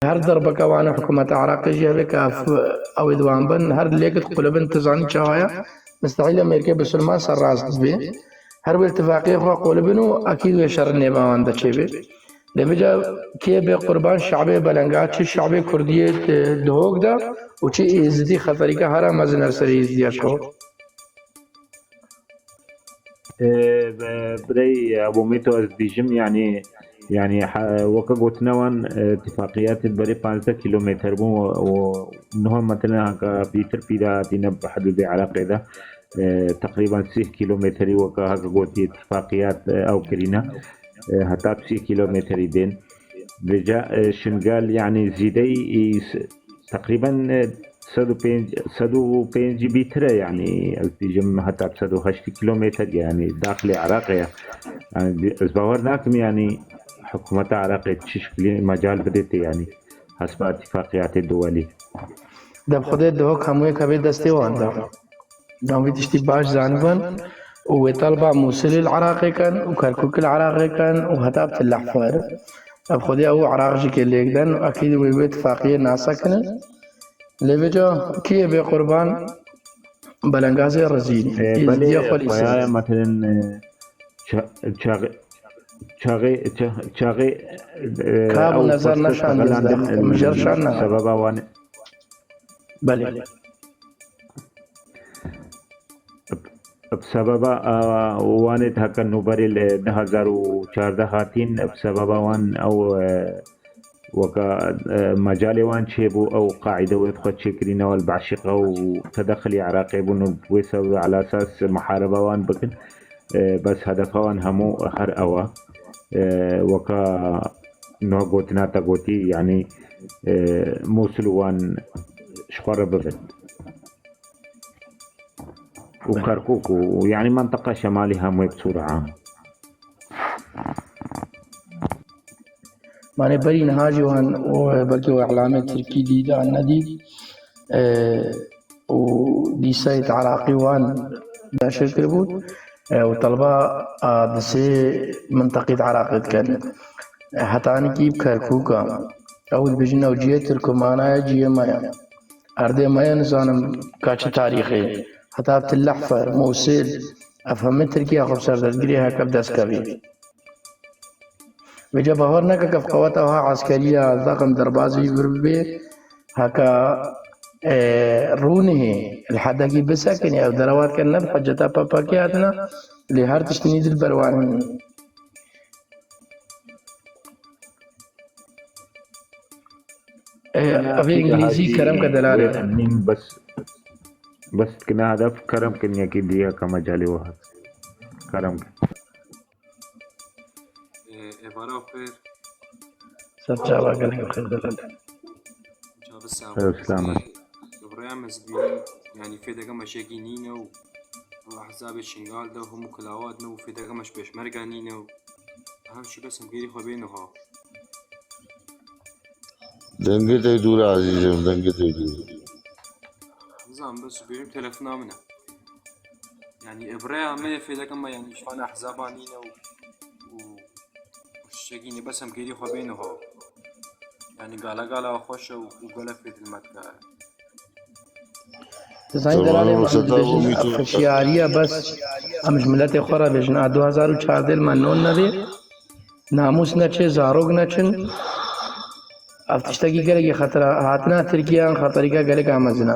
هر ضربة كوان حكومة عراق جهة كاف أو إدوان بن هر ليك قلوبن تزاني شوايا مستحيل أمريكا بسلمان سراس بي هر بالاتفاقية خوا قلوبنو أكيد وشر نيبان دا چه بي لبجا كي بي قربان شعبي بلنگا چه شعبي كردية دهوك دا وچه إزدي خطري که هر مزنر سري إزدي أشو بري أبو ميتو أزديجم يعني وكا قلتناوان اتفاقيات بري 5 كيلومتر بو ونهم مثلا هكا بيتر بيدا دينا بحدود العراق ده تقريبا 6 كيلومتر وكا هكا قلت اتفاقيات أو كرينا هتا 6 كيلومتر دين رجاء شنقال يعني زيدي تقريبا 105 بيتر يعني التجم حتى 108 كيلومتر يعني داخل العراق يعني باورناكم يعني حكومة العراق تشكل مجال بديت يعني حسب اتفاقيات الدولية دب خود دهوك هموية كبير دستي واندا نومي تشتي باش زانبان وطلبة موصل العراقي كان وكركوك العراقي كان وهتابت اللحفار اب خودی او عراق جی که لیکدن اكيد وی اتفاقیه ناسا کنه لبجا كي بي قربان بلنغازي رزيني بله خالي فيا مثلا شاغي كاب او نظر فرصة نشان تغلان مجرشان سبب وان بله بسبب وانت هكا نوبري 2014 هاتين بسبب وان او وكا مجال وان شيبو او قاعده ويدخل شكرين والبعشقه وتدخل عراقي بنو بويسو على اساس محاربه وان بكن بس هدفها وان همو هر اوا وكا نو قوتنا تقوتي يعني موصل وان شخور ببن وكركوك ويعني منطقة شمالها مو بصورة عامة ماني بري نهاجي وهن وبلكي وإعلامي تركي دي دا الندي ودي سايت عراقي وان دا شكل بود وطلبا دسي منطقة عراقي كان حتى أنا كيب كركوكا أول بجنا وجيه تركمانا جيه مايا أردي مايا نزانم كاش تاريخي حتى بتلحفر موصل أفهم تركيا خب سردرگري هكا بدس كبير وجا باور نکا کف قواتها عسكرية ضخم دربازي بربي هكا رونه الحدقي بسكن أو دروات كان نب حجتا بابا كياتنا لهار تشتنيد البروان أبي إنجليزي كرم كدلالة بس كنا هدف كرم كن يكي ديها كما جالي واحد كرم كن سرچاوا قلق بخير دلالة سلامة يعني في دقة مشاكي نينا وأحزاب الشنغال ده هم كلاواتنا وفي دقة مش بيشمرقة نينا أهم شي بس مقيري خوابينها دنگه تای دور عزیزم دنگه تای دور نظام بس بيجيب تلفنا منها يعني إبراهيم عمية في دقة ما يعني شفانا أحزابها نينا وشاكيني بس مقيري خوابينها يعني قالا خوشة وقالا في المتكار تزاين دلالة بجن أفشيارية بس أمش ملت خورا بجن 2014 المنون نبي ناموس نچه زاروگ نچن افتشتگی گلگی خطر هاتنا ترکیہ خطری کا گلگ آمزنا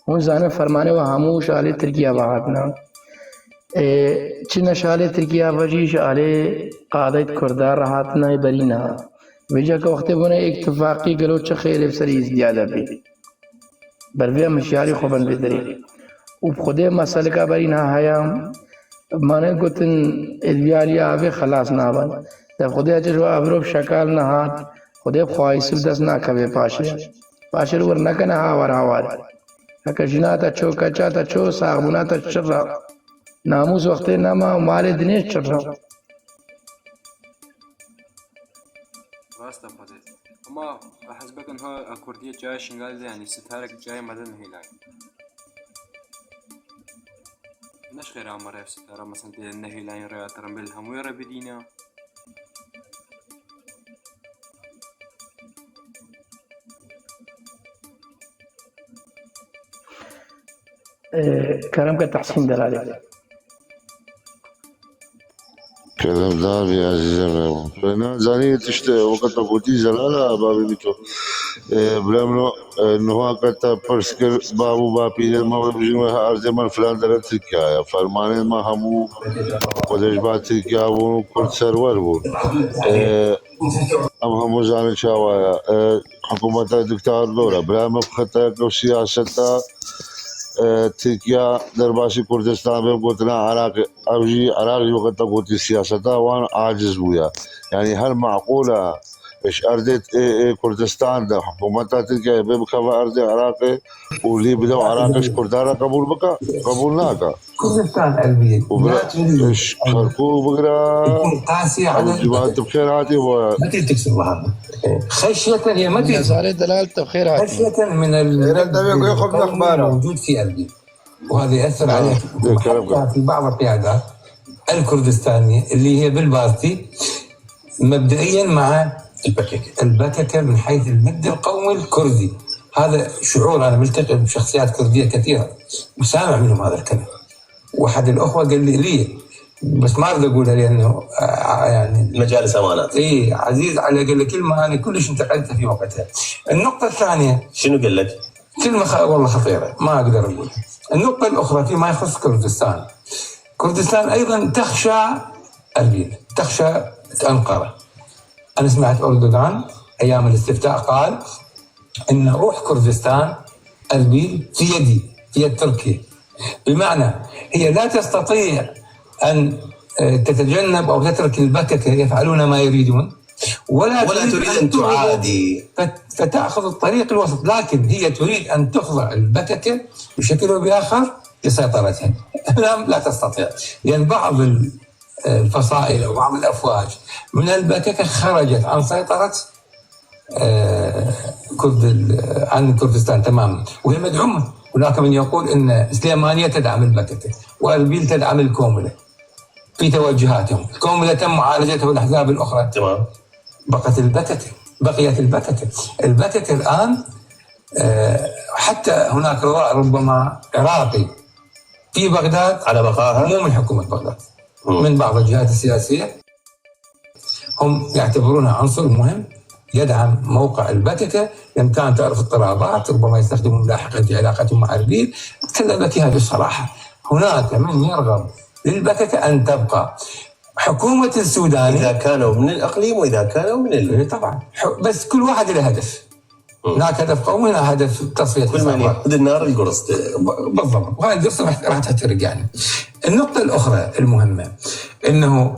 ہون زانه فرمانه و همو شاله ترکیہ باهاتنا چه شاله ترکیہ وجی شاله قادت کردار رهاتنا برینا وجا که وقت بونه اتفاقی گلو چه خیلی بسری ازدیاده بی بروی مشیاری خوبن بدری و خود مسئله کا برینا هیا مانه گوتن الویالی آوه خلاص نابن در خود اجر و ابروب شکال نهات خود خواهیس دست نکوه پاشه رو نکنه هاور اکا جناتا چو کچاتا چو ساغبوناتا چر ناموس وقت نما مال دنیش چر راستا بازي اما حسبك انها الكردية جاي شنغال يعني ستارك جاي مدن هيلاي نش غير عمره في ستارة مثلا دي النهي لاين رأي ترمبل همويرة بدينا كلام كتحسين دلالي كلام دار يا عزيزي فانا زاني تشت وقت قلتي زلالا بابي بيتو بلامنو نوها كتا پرسكر بابو باپی ما بجمع ارز من فلان در ترکیه فرمانه ما همو خودش با ترکیه و کرد سرور بود ام همو زانه چاوایا حکومت دکتار دورا برام خطا کو سیاست ترکیه در باشی کردستان به گوتنا عراق اوجی عراق وقت قوتي سياستا وانا عاجز بويا يعني هل معقوله ايش ارض كردستان ده حكومتها تركيا بكفى ارض العراق واللي بدو عراق ايش كردارا قبول بكا قبولناكا كردستان قلبي لا تريد ايش خركو بقرا يكون قاسي على جماعه بخير هاتي ما تريد تكسر هذا خشية هي ما تريد زاري دلالته بخير هاتي خشية من الموجود في قلبي وهذا يأثر عليك في بعض القيادات الكردستانية اللي هي بالبارتي مبدئيا مع البككة من حيث المد القومي الكردي. هذا شعور أنا ملتقي بشخصيات كردية كثيرة وسامع منهم هذا الكلام. واحد الأخوة قال لي بس ما أريد أقولها لأنه يعني مجالس أمانات عزيز على قال لي كلمة أنا كلش انتقدتها في وقتها. النقطة الثانية شنو قال لك؟ كلمة والله خطيرة ما أقدر أقولها. النقطة الأخرى فيما يخص كردستان، كردستان أيضا تخشى أربيل، تخشى أنقرة. أنا سمعت أردوغان أيام الاستفتاء قال إن روح كردستان أربيل في يدي، في يد تركيا، بمعنى هي لا تستطيع أن تتجنب أو تترك البككة يفعلون ما يريدون ولا تريد أن تعادي فتأخذ الطريق الوسط، لكن هي تريد أن تخضع البككة بشكل أو بآخر لسيطرتها. لا تستطيع، لأن بعض الفصائل أو بعض الأفواج من البككة خرجت عن سيطرة عن كردستان تماما وهي مدعومة. هناك من يقول أن سليمانية تدعم البككة وأربيل تدعم الكوملة في توجهاتهم. الكوملة تم معالجتها بالأحزاب الأخرى تمام. بقيت البككة. البككة الآن حتى هناك رواء ربما عراقي في بغداد على بقائها، مو من حكومة بغداد، من بعض الجهات السياسية، هم يعتبرونها عنصر مهم يدعم موقع البككة. لأن كانت تعرف اضطرابات ربما يستخدمون لاحقا في علاقتهم مع أربيل. أتكلم لك إياها بصراحة، هناك من يرغب للبككة أن تبقى. حكومة السودان إذا كانوا من الأقليم وإذا كانوا من طبعا، بس كل واحد له هدف. هناك هدف قومي، هنا هدف تصفية كل من يقود النار القرص بالضبط، وهذه القصة راح تحترق يعني. النقطة الأخرى المهمة أنه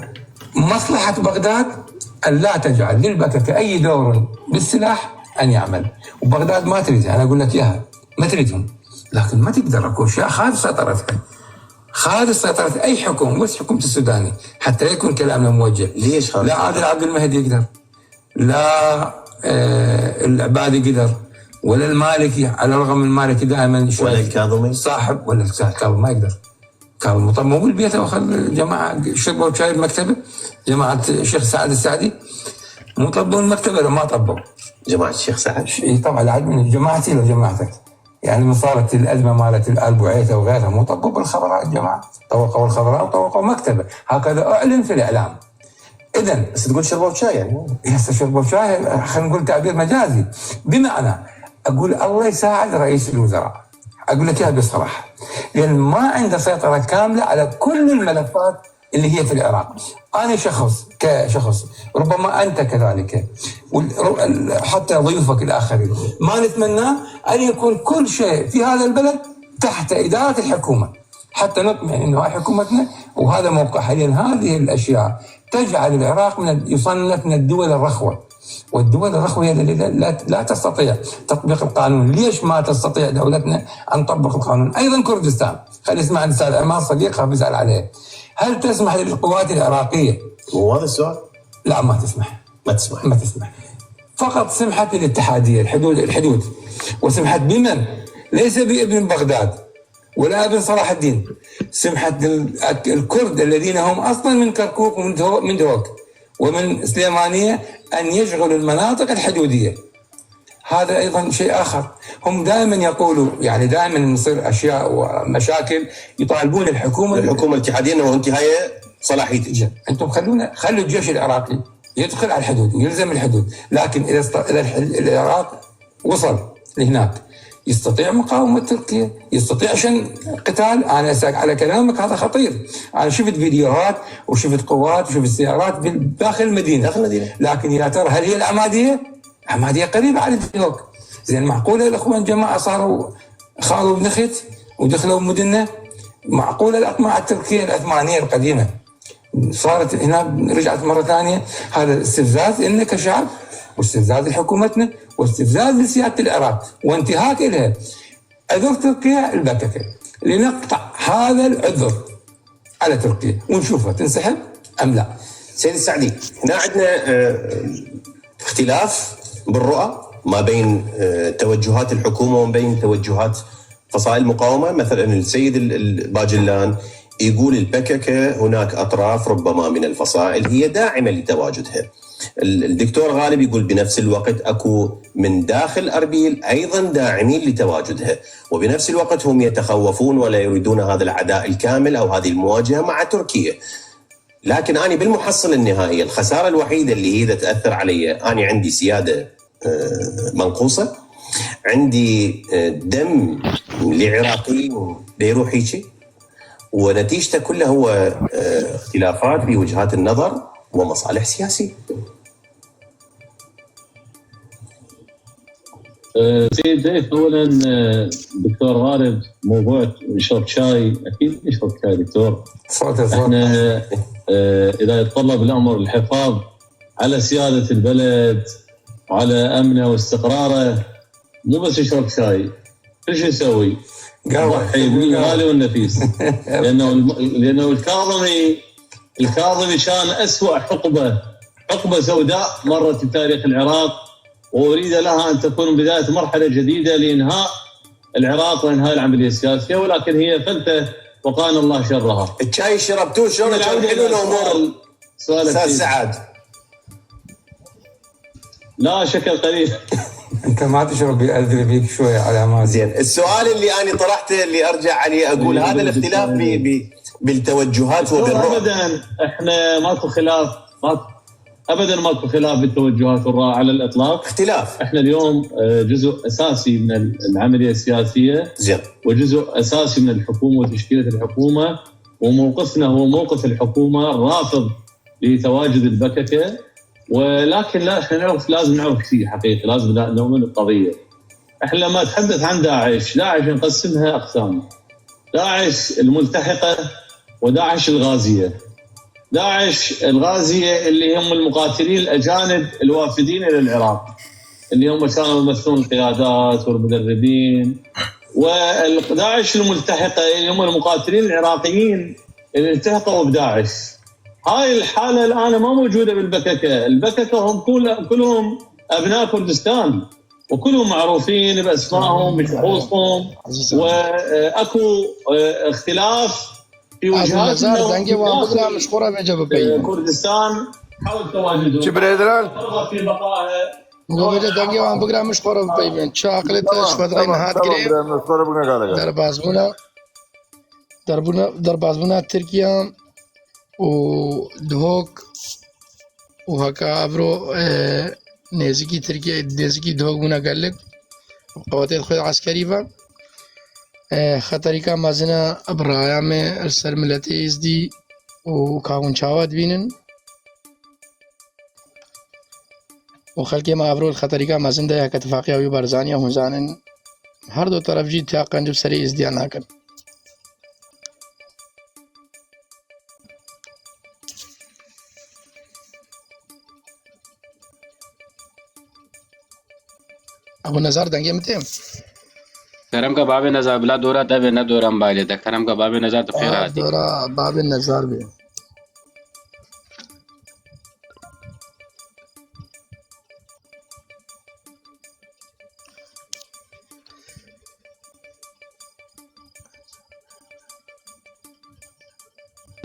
مصلحة بغداد أن لا تجعل للبككة أي دور بالسلاح أن يعمل، وبغداد ما تريدها. أنا أقول لك إياها ما تريدهم، لكن ما تقدر أكون شيء خارج سيطرتها، خارج سيطرة أي حكومة، بس حكومة السوداني حتى يكون كلامنا موجه. ليش لا عادل عبد المهدي يقدر، لا العبادي قدر، ولا المالكي، على الرغم من المالكي دائما ولا الكاظمي صاحب، ولا الكاظمي ما يقدر. كاظمي مطمئ بالبيت واخذ جماعه شربوا شاي بمكتبه، جماعه الشيخ سعد السعدي مو طبوا المكتبه ولا ما طبوا؟ جماعه الشيخ سعد طبعا العدد من جماعتي لو جماعتك يعني من صارت الازمه مالت الال بوعيته وغيرها مو طبوا بالخضراء الجماعه، طوقوا الخضراء وطوقوا مكتبه، هكذا اعلن في الاعلام. إذن بس تقول شربوا شاي يعني هسه شربوا شاي، خلينا نقول تعبير مجازي، بمعنى أقول الله يساعد رئيس الوزراء، أقول لك إياها بصراحة، لأن ما عنده سيطرة كاملة على كل الملفات اللي هي في العراق. أنا كشخص ربما أنت كذلك، حتى ضيوفك الآخرين، ما نتمنى أن يكون كل شيء في هذا البلد تحت إدارة الحكومة حتى نطمئن أنه حكومتنا وهذا موقعها. لأن هذه الأشياء تجعل العراق يصنف من الدول الرخوة، والدول الرخوة هي التي لا تستطيع تطبيق القانون. ليش ما تستطيع دولتنا أن تطبق القانون؟ أيضا كردستان، خلي اسمع عن الأستاذ عمار صديقها بيسأل عليه، هل تسمح للقوات العراقية؟ وهذا السؤال؟ لا ما تسمح. فقط سمحت للاتحادية الحدود، وسمحت بمن؟ ليس بابن بغداد ولا ابن صلاح الدين، سمحت الكرد الذين هم أصلا من كركوك ومن دوك ومن سليمانية أن يشغلوا المناطق الحدودية. هذا أيضا شيء آخر. هم دائما يقولوا يعني دائما نصير أشياء ومشاكل يطالبون الحكومة الاتحادية أنه انتهاء صلاحيته. أنتم خلوا الجيش العراقي يدخل على الحدود ويلزم الحدود، لكن إذا العراق وصل لهناك يستطيع مقاومة تركيا، يستطيع عشان قتال. أنا على كلامك هذا خطير. أنا شفت فيديوهات وشفت قوات وشفت سيارات داخل المدينة. لكن يا ترى هل هي العمادية قريبة على الديوك؟ زين معقولة الأخوان جماعة صاروا خاضوا بنخت ودخلوا مدنة؟ معقولة الأطماع التركية العثمانية القديمة صارت هنا رجعت مرة ثانية؟ هذا استفزاز إلنا كشعب، واستفزاز لحكومتنا، واستفزاز لسيادة العراق، وانتهاك إلها. عذر تركيا البككة، لنقطع هذا العذر على تركيا ونشوفها تنسحب أم لا. سيد السعدي، هنا عندنا اختلاف بالرؤى ما بين توجهات الحكومة وما بين توجهات فصائل المقاومة. مثلا السيد الباجلان يقول البككة هناك أطراف ربما من الفصائل هي داعمة لتواجدها. الدكتور غالب يقول بنفس الوقت أكو من داخل أربيل أيضا داعمين لتواجدها، وبنفس الوقت هم يتخوفون ولا يريدون هذا العداء الكامل أو هذه المواجهة مع تركيا. لكن أنا بالمحصلة النهائية الخسارة الوحيدة اللي هي تأثر علي، أنا عندي سيادة منقوصة، عندي دم لعراقيين بيروح هيجي، ونتيجته كلها هو اختلافات في وجهات النظر ومصالح سياسية. سيد ضيف، اولا دكتور غالب موضوع شرب شاي، اكيد نشرب شاي دكتور. احنا اذا يتطلب الامر الحفاظ على سياده البلد وعلى امنه واستقراره، مو بس يشرب شاي، كل شيء يسوي يضحي بالغالي والنفيس. لانه الكاظمي كان أسوأ حقبه سوداء مرت في تاريخ العراق، وأريد لها أن تكون بداية مرحلة جديدة لإنهاء العراق وإنهاء العملية السياسية، ولكن هي فلتة وقانا الله شرها. الشاي شربتوه شلون كان حلو الأمور؟ أستاذ سعد لا شكل قليل. أنت ما تشرب أدري بيك شوية على ما زين. السؤال اللي أنا طرحته اللي أرجع عليه أقول هذا الاختلاف بالتوجهات وبالرؤى. أبدا احنا ماكو خلاف، ابدا ماكو خلاف بالتوجهات والرأي على الاطلاق. اختلاف. احنا اليوم جزء اساسي من العمليه السياسيه، زين، وجزء اساسي من الحكومه وتشكيله الحكومه، وموقفنا هو موقف الحكومه الرافض لتواجد البككه. ولكن لا، احنا لازم نعرف شيء حقيقي، لازم نؤمن بالقضيه. احنا لما نتحدث عن داعش نقسمها اقسام: داعش الملتحقه وداعش الغازيه. داعش الغازية اللي هم المقاتلين الأجانب الوافدين إلى العراق، اللي هم كانوا يمثلون القيادات والمدربين. وداعش الملتحقة اللي هم المقاتلين العراقيين اللي التحقوا بداعش. هاي الحالة الآن ما موجودة بالبككة. البككة هم كلهم أبناء كردستان، وكلهم معروفين بأسمائهم بشخوصهم، وأكو اختلاف في وجهات كردستان حول تواجدهم. جبريدران في بقائها وجد دنگی وان بگرا مشخوره بپیوند چاقلت شفدرای نهاد گریم دربازبونا ترکیا و دهوک و هکا ابرو نزدیکی ترکیا نزدیکی دهوک بونا گلک قوات خود عسکری و خطری کا مازنا ابرایا میں السر ملتی از دی و کاون چاواد بینن و خلقی ما ابرو الخطری کا مازن ده یک اتفاقی او برزانی و زانن هر دو طرف جی تاقن جب سری از دی ناکن. ابو نظر دنگی متیم کرم کا باب نظر بلا دورا تب نہ دورم باجے تک کرم کا باب نظر تو پھر آتی دورا باب نظر بھی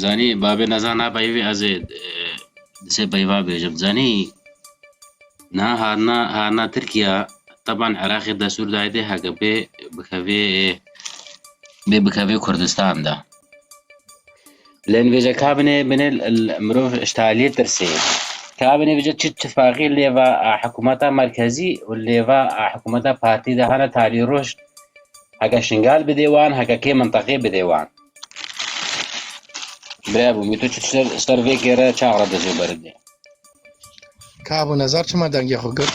زانی باب نظر نہ بھائی از سے بھائی باب جب زانی نہ ہارنا ترکیہ طبعا عراقي دستور دايدي هاگه بكافي كردستان ده لان بيجا كابني من المروف اشتالية ترسي كابني بيجا اتفاقي اللي با حكومتها مركزي واللي با حكومتها بارتي ده هنا تالي رشد هاگه شنغال بديوان هاگه كي منطقي بديوان برابو ميتو سرفي كيرا چاغرا دزو برده كابو نظر چما دنگی خوگر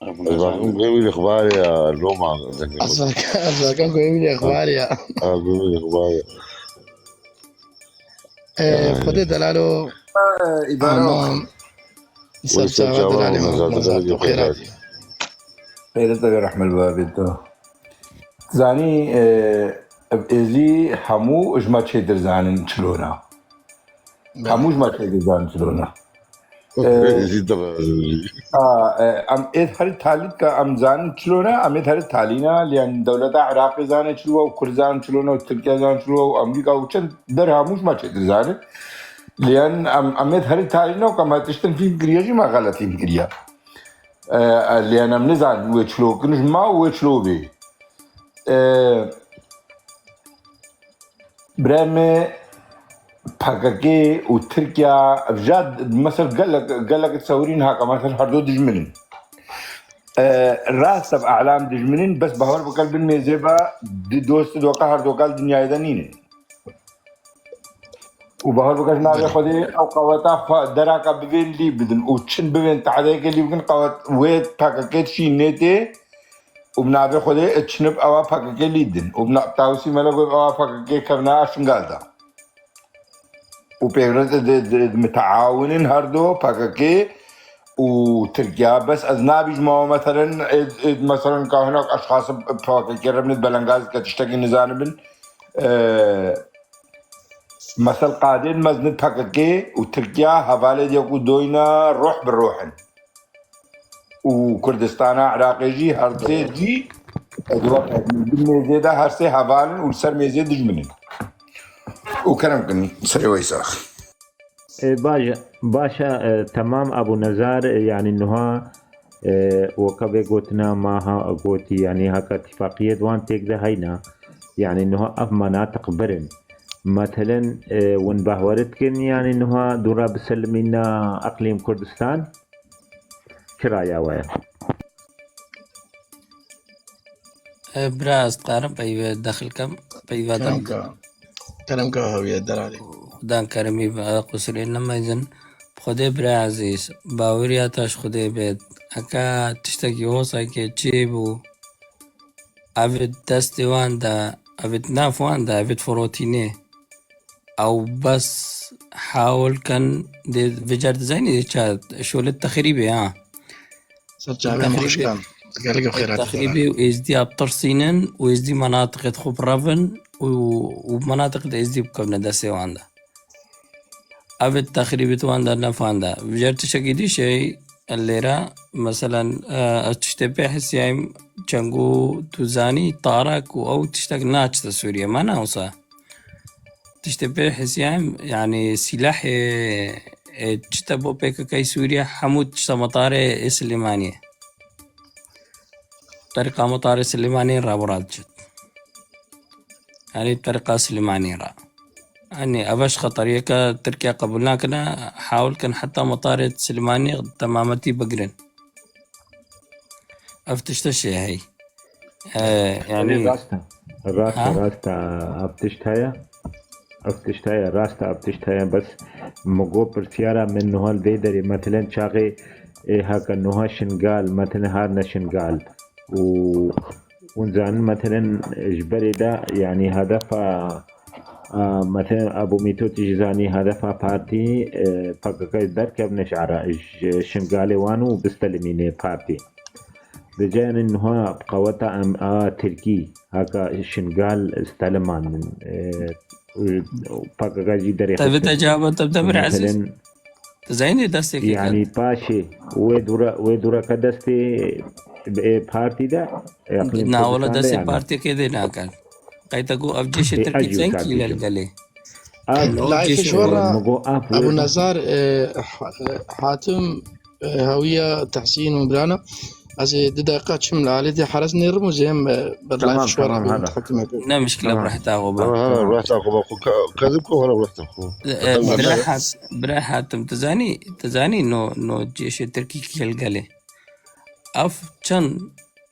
الباقون قوي الاخبار يا لوما اصلا كان قوي لي اخبار يا قوي الاخبار خود دلالو إدارة سلسلة دلالو نظر خيرات خيرت رحمة البابي زاني ازي حمو اجما تشيدر زانن شلونا حمو اجما تشيدر زانن شلونا ام ايت هر تاليت كا ام زان شلونا ام ايت هر تالينا لان دولة عراق زان شلوا وكردستان شلونا وتركيا زان شلوا وامريكا وشن در حمو اجما تشيدر زانن لان ام ايت هر تالينا وكما تشتن في انجريجي ما غلطي انجريا لان ام نزان وشلو كنش ما وشلو بي برامي باكاكي وتركيا بجد مثلا قال لك تصورين هكا مثلا هردو دجمنين راس اعلام دجمنين بس بهور بقلب الميزيبا دوست دوكا هردو قال دنيا دنين وبهور بقلب ناوي خدي او قواتا دراكا بين لي بدن وتشن بين تعديك اللي بكن قوات ويت باكاكي شي نيتي وبنابي خدي تشنب اوا باكاكي ليدن وبنابتاوسي ملقو اوا باكاكي كبنا شنغالدا وبيغرد متعاونين هردو باكاكي وتركيا بس اذنابي جماعه مثلا كان هناك اشخاص باكاكي ربنت بلنغاز كتشتكي نزانبن مثل قادين مزنت باكاكي وتركيا حوالي ديكو دوينا روح بالروحن وكردستان عراقي جي هرسي جي الوقت بالميزي ده هرسي هفالن والسر ميزي دجمنين وكلام كني سري ويساخ باشا تمام ابو نزار يعني انه وكبه قوتنا ما قوتي يعني هكا اتفاقية دوان تيك ده هينا يعني انه اف مناطق برن مثلا ونبهورتكن يعني انه دورا بسلمينا اقليم كردستان كرايا وين براز قارم بيوه داخل كم بيوه كلام كهوية دلالي خدان كرمي قصري لما يزن خده برا عزيز باورياتاش خده بيت اكا تشتكي وصا كي تشيبو افد دستوان دا افد نافوان دا افد فروتيني او بس حاول كان دي فيجار ديزايني دي شغل التخريبي ها سرجع مخشكان التخريبي ويزدي ابطرسينن ويزدي مناطق خبرافن ومناطق يزدي بكبنا دا سيوان دا افد تخريبي توان دا نفان دا فيجار تشكيدي شيء الليرة مثلا تشتبه حسيايم چنگو توزاني طارق او تشتاق ناچتا سوريا ما ناوصا تشتبه حسيايم يعني سلاح تشتبه بيكا كي سوريا حمود تشتا مطار سليمانية طريقة مطار سليمانية را براد جد يعني طريقة سليمانية را يعني أبش خطرية تركيا قبلنا كنا حاول كان حتى مطار سليمانية تمامتي بقرن افتشتشي هي يعني راستا افتشتايا راستا افتشتايا بس مقو برسيارة من نهال بيدري مثلا شاقي هاكا نوها شنقال مثلا هارنا شنقال ونزان مثلا جبري دا يعني هدفها مثلا ابو ميتو تجزاني هدفها بارتي فكاكا دركب نشعر شنقالي وانو بستلميني بارتي بجان انه بقوتا تركي هكا شنقال استلمان فكاكا جي دري طيب تجاوب تبدا برعزيز زيني دستك يعني باشي ويدورا كدستي بارتي دا ناولا دستي بارتي كده ناكل قايتاكو افجيش تركي زين كيلال قالي لا جيش فشورة مقو آب أبو ويبا نزار حاتم هوية تحسين وبرانا از دقيقة شمل على دي حرس نرمو زين باللايف تمام شوارع تمام بين هذا تحكم لا مشكلة تمام براحتها غوبا هلا تمام رحت اخو كذبكم ولا رحت اخو براحة تزاني نو جيش التركي كالقالي أف چن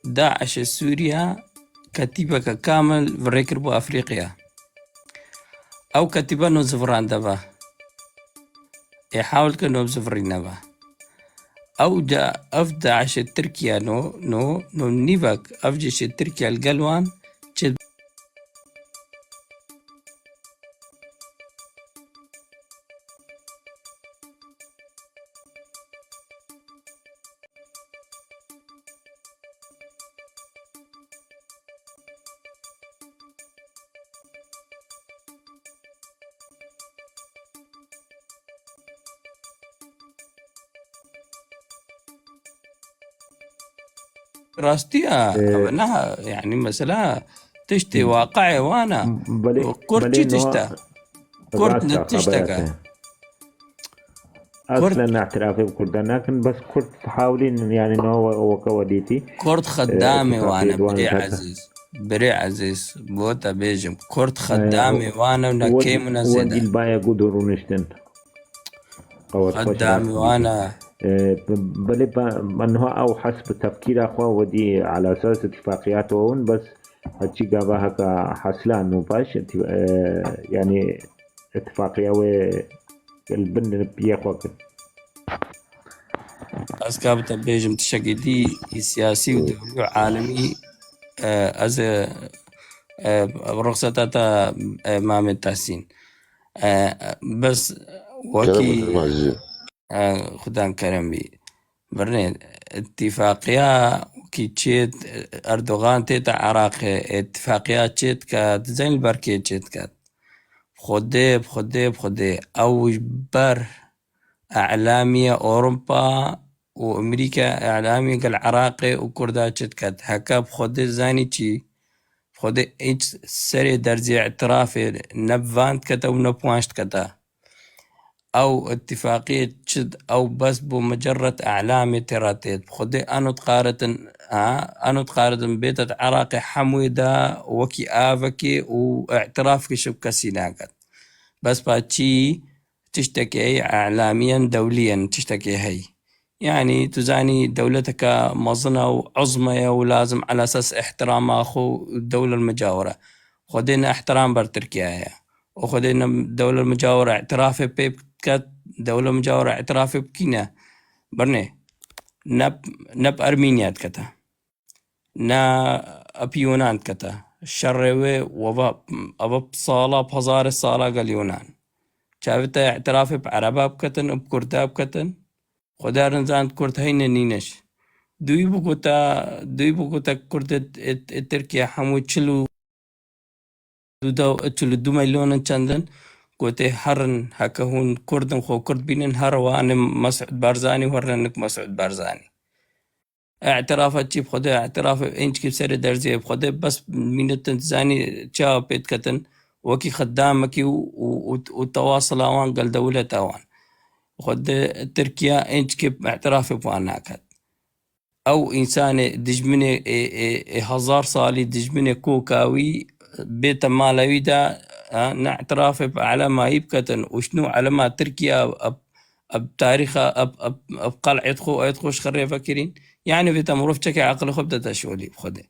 داعش سوريا كتيبة كامل بريكربو أفريقيا أو كتيبة نو زفران دبا يحاول كنو بزفرين دبا أو جا أف داعش التركيا نو نيفاك أف جيش التركيا القلوان راستيا أبناها يعني مثلا تشتي واقعي وانا كرتي تشتا كرت نتشتكى اصلا اعترافي بكردان لكن بس كرد حاولين يعني انه وكوديتي كرت خدامي وانا بري عزيز بوتا بيجم كرت خدامي وانا ونكي منزيدا ودي البايا قدروا نشتن خدامي وانا بل انه او حسب تفكير اخوه ودي على اساس اتفاقيات وون بس هاتشي قابها كحسلان مباش يعني اتفاقية البن بيخوك أسكابتا بيجم تشكيدي سياسي ودولي عالمي از رخصتها مام التحسين بس وكي خدان كرم بي برني اتفاقية كي تشيت أردوغان تيتا عراقي اتفاقيات تشيت كات زين البركي تشيت كات بخدي أو بر أعلامية أوروبا وأمريكا إعلامية العراقي وكردا تشيت كات هكا بخدي زاني تشي بخدي إيش سري درجة اعترافي نبفانت كتا ونبوانشت كتا أو اتفاقية تشد أو بس بمجرد أعلامي تراتيت بخدي أنو تقارن بيتة عراقي حمويدا وكي آفكي واعترافك شبكة سيناقت بس باتشي تشتكي إعلاميا دوليا تشتكي هي يعني تزاني دولتك مظنة وعظمى ولازم على أساس احترام أخو الدولة المجاورة خدينا احترام بر تركيا وخدينا الدولة المجاورة اعتراف بيبكت دولة مجاورة اعتراف بكينا برني نب أرمينيا كتا نا أبيونان كتا الشروي وباب صالة بهزار الصالة قال يونان شافتا اعتراف بعربا بكتن وبكردا بكتن خدا رنزان كرد هين نينش دوي بوكوتا كرد تركيا حمو تشلو دو مليون چندن قوتي هرن هكا هون كردن خو كرد بينن هروان مسعود بارزاني ورنك مسعود بارزاني اعترافات شي بخده اعتراف انش كيف سر درزي بخده بس من تنزاني تشاو بيت كتن وكي خدامك وتواصل اوان قال دولة اوان خد تركيا انش كيف اعتراف بواناكت او انسان دجمني هزار صالي دجمني كوكاوي بيت مالوي دا نعتراف على ما يبكتن وشنو علامات تركيا بتاريخ بقلع يدخوش خري فاكرين يعني في تمروف تشكي عقل خبدة شولي بخده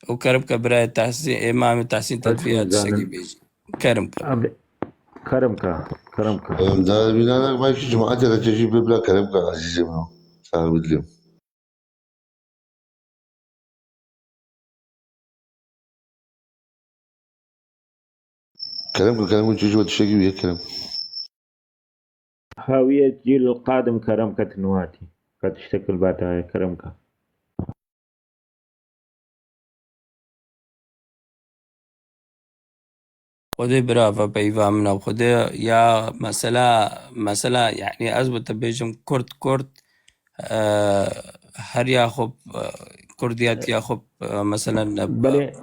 وكرمك براية تحسين إمام تحسين تدفيات الشكي بيجي كرمك ده بينادك ماشي جماعتي لا تجيب بلا كلامك عزيزي منو صار بدلهم كلامك تجي وتشجي ويا كلام هاوية الجيل القادم كرمك تنواتي قد تشتكل بعدها كرمك خده برافا بيفا منا وخده يا مسألة يعني أزبط بيجم كرد هر ياخب كرديات ياخب مثلا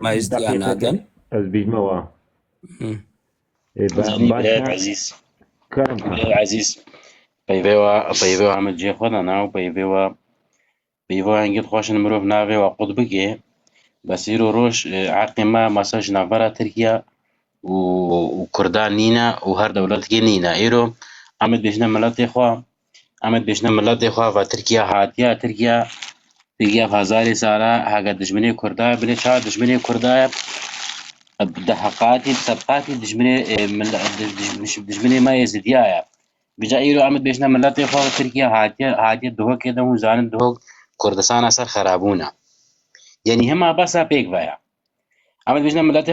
ما يستيان هذا از بيجموا زاني براد باشا عزيز كرم براد كان عزيز بيبيوا عمل جي خودنا بيبيوا هنجد خوشن مروف نافي وقطبكي بس يرو روش عقيمة مساج نافرا تركيا وكردان نينا وهر دولت نينا ايرو عمد بيشنا ملات اخوا فتركيا هاتيا تركيا فازاري سارا هاگا دجمنی کردای بنی چا دجمنی کردای بدحقاتي بسبقاتي دجمني ما يزيديا بجا ايرو عمد بيشنا ملات اخوا تركيا هاتيا دهو كده وزان دهو كردستان اثر خرابونا يعني هما بس بيك فايا عمد بيشنا ملات